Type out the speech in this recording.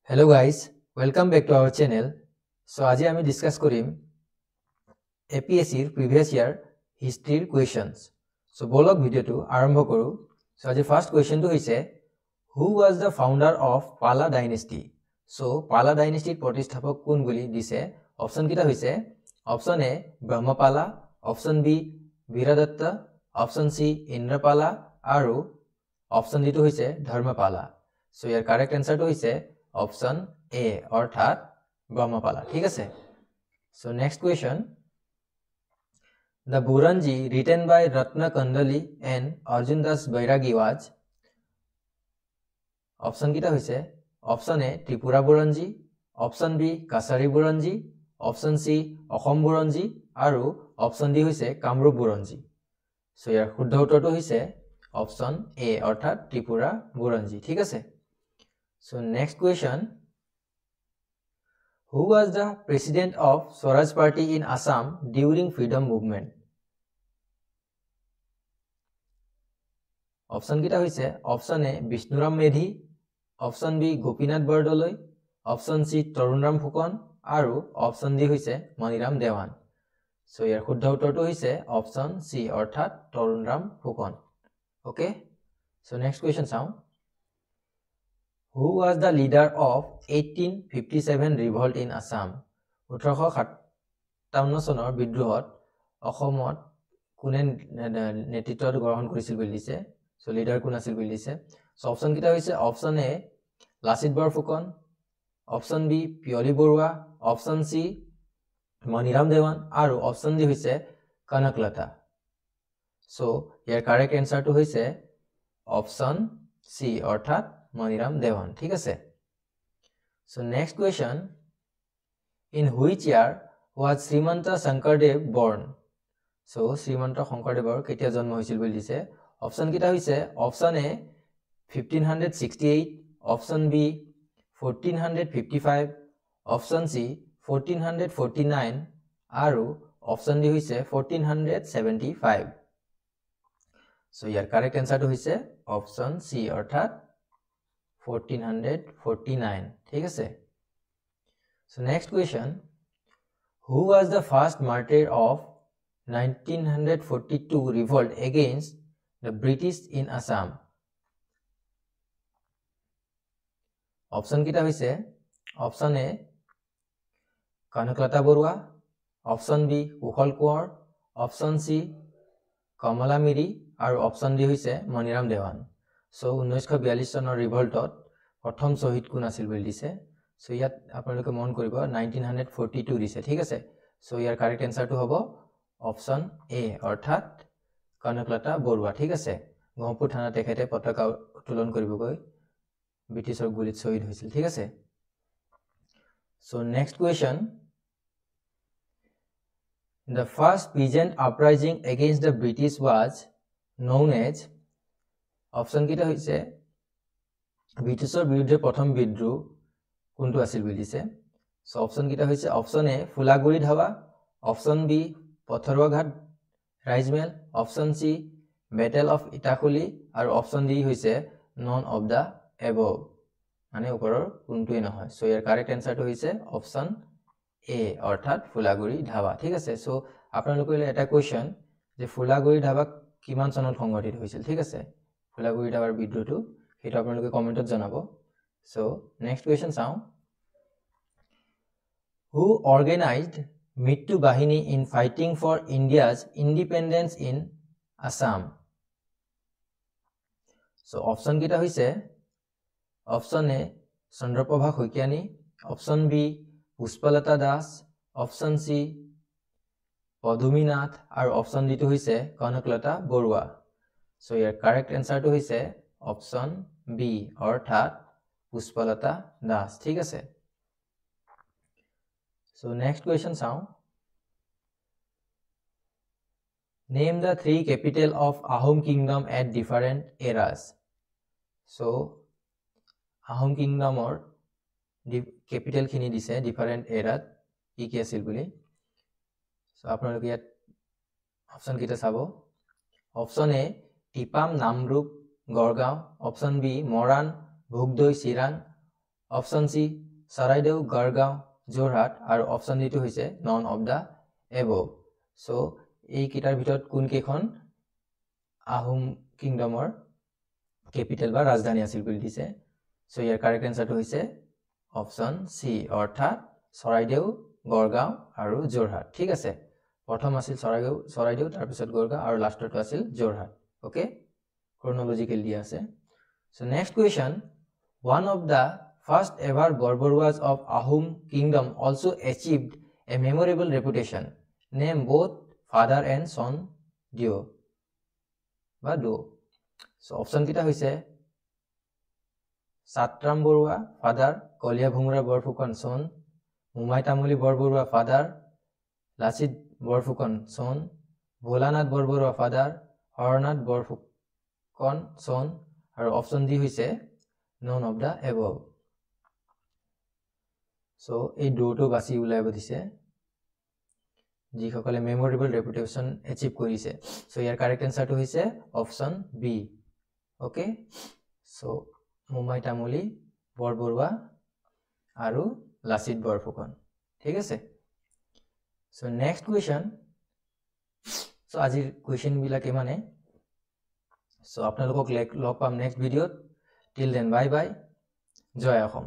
Hello guys, welcome back to our channel. So আজি আমি discuss কৰিম APSC previous year history questions. So বলক ভিডিওটো আৰম্ভ কৰো. So আজি ফাৰ্স্ট কোৱেশ্চনটো হৈছে who was the founder of Pala dynasty? So Pala dynasty প্ৰতিষ্ঠাপক কোন বুলি দিছে? অপচন কিটা হৈছে option A Brahmapala, option B Birdatta, option C ইন্দ্ৰপালা আৰু অপচন D টো হৈছে ধৰ্মপালা. So ইয়াৰ কারেক্ট আনসারটো হৈছে অপশন A অর্থাৎ ব্রহ্মপালা ঠিক আছে so next question The Burangi written by Ratna Kandali and Arjun Das Bairagi was option কিটা হৈছে অপশন A ত্ৰিপুৰা বুৰঞ্জী, অপশন B কাছাৰী বুৰঞ্জী, অপশন C অসম বুৰঞ্জী আৰু অপশন D হৈছে কামৰূপ বুৰঞ্জী সো ইয়াৰ শুদ্ধ উত্তৰটো হৈছে অপশন A অৰ্থাৎ ত্ৰিপুৰা বুৰঞ্জী ঠিক আছে So next question, who was the president of Swaraj Party in Assam during freedom movement? Option kita hoise option A Bishnuram Medhi, option B Gopinath Bardoloi, option C Tarunram Phukon aru option D hoise Maniram Dewan. So yar shuddha uttortu hoise option C orthat Tarunram Phukon. Okay? So next question sound. Who was the leader of 1857 revolt in Assam? 1857 চনৰ বিদ্ৰোহত অসমত কোনে নেতৃত্ব গ্ৰহণ কৰিছিল বুলি দিছে so leader কোন আছিল বুলি দিছে সো অপচন কিটা হৈছে option A Lachit Borphukan option B Piyoli Barua option C Maniram Dewan আৰু অপচন ডি হৈছে কনকলতা সো ইয়াৰ কাৰেক্ট আনসাৰটো হৈছে অপচন সি অৰ্থাৎ Maniram Devan ঠিক আছে So next question In which year was Srimanta Shankardev born So Srimanta Shankardev কেতিয়া জন্ম হৈছিল বুলি দিছে অপচন কিটা হৈছে option A 1568 option B 1455 option C 1449 আৰু অপচন D হৈছে 1475 So ইয়াৰ কাৰেক্ট আনসাৰটো হৈছে অপচন C অৰ্থাৎ 1449 ঠিক আছে So next question Who was the first martyr of 1942 revolt against the British in Assam Option kita hoise Option A Kanaklata Borua Option B Kushal Kuwar Option C Kamala Miri আৰু Option D hoise Maniram Dewan So 1942 চনৰ ৰিভল্টত প্ৰথম শহীদ কোন আছিল বুলি দিছে so ইয়াত আপোনালোকে মন কৰিব 1942 দিছে ঠিক আছে সো ইয়াৰ কাৰেক্ট আনসাৰটো হ'ব অপচন A অৰ্থাৎ কনকলতা বৰুৱা ঠিক আছে গহপুৰ থানা তেখেতে পতাকা উত্তোলন কৰিবগৈ ব্ৰিটিছৰ গুলিত শহীদ হৈছিল ঠিক আছে so next question The first peasant uprising against the British was known as option কিটা হৈছে ব্ৰিটিছৰ বিৰুদ্ধে প্ৰথম বিদ্ৰোহ কোনটো আছিল বুলি দিছে সো অপশন কিটা হৈছে option A Phulaguri Dhawa option B Patharughat Raijmel option C battle of Itakhuli আৰু অপশন ডি হৈছে নন অফ দা এবভ মানে ওপৰৰ কোনটোই নহয় সো ইয়াৰ কাৰেক্ট আনসাৰটো হৈছে অপশন এ অৰ্থাৎ ফুলাগুৰি ধাৱা ঠিক আছে সো আপোনালোকলৈ এটা কোৱেশ্চন যে ফুলাগুৰি ধাৱা কিমান চনত সংগঠিত হৈছিল ঠিক আছে ফুলাগুৰি ধাৱাৰ বিদ্ৰোহটো এটা আপোনালোকে কমেন্টত জনাব সো নেক্সট কোৱেশ্চন চাও Who organized Mittu Bahini in fighting for India's independence in Assam So option kita hoise option A Chandraprabha Khoikiani option B Pushpalata Das option C Padumi Nath আৰু option D টো হৈছে Kanaklata Barua so ইয়াৰ correct আনসারটো হৈছে option B অর্থাৎ পুষ্পলতা দাস ঠিক আছে so next question চাও name the three capital of Ahom kingdom at different eras so Ahom কিংডমৰ ক্যাপিটাল খিনি দিছে ডিফারেন্ট এরাত কি আছিল বুলি সো আপোনালোকে ইয়াত অপশন কিটা চাব option A Tipam Namrup Gargaon option B Moran Bhogdoi Chirang option C Charaideo Gargaon Jorhat আৰু অপশন ডি টো হৈছে none of the above so এই কিটাৰ ভিতৰত কোন কেখন আহোম কিংডমৰ ক্যাপিটেল বা ৰাজধানী আছিল বুলি দিছে সো ইয়াৰ কাৰেক্ট আনসাৰটো হৈছে অপশন সি অৰ্থাৎ চৰাইদেউ গড়গাঁও আৰু যোৰহাট ঠিক আছে প্ৰথম আছিল চৰাইদেউ তাৰ পিছত গড়গাঁও আৰু লাষ্টটো আছিল যোৰহাট ওকে chronological দিয়া আছে so next question one of the first ever Borboruas of Ahom kingdom also achieved a memorable reputation name both father and son duo বা duo so option kita hoise Satram Borua father Kolia Bhumra Borfukon son Mumai Tamuli Borborua father Lasit Borfukon son Bholanath Borborua father Hornath Borfukon son আৰু option D হৈছে none of the above so এই দুটো বাছি উলাইব দিছে যি সকলে memorable reputation achieve কৰিছে so ইয়াৰ কাৰেক্ট আনসাৰটো হৈছে option B okay so Momai Tamuli Borbarua আৰু লাচিত বৰফুকন ঠিক আছে so next question so আজিৰ কোৱেশ্চন বিলাক মানে so আপোনালোকক লগ পাম নেক্সট ভিডিঅত till then bye bye জয় অসম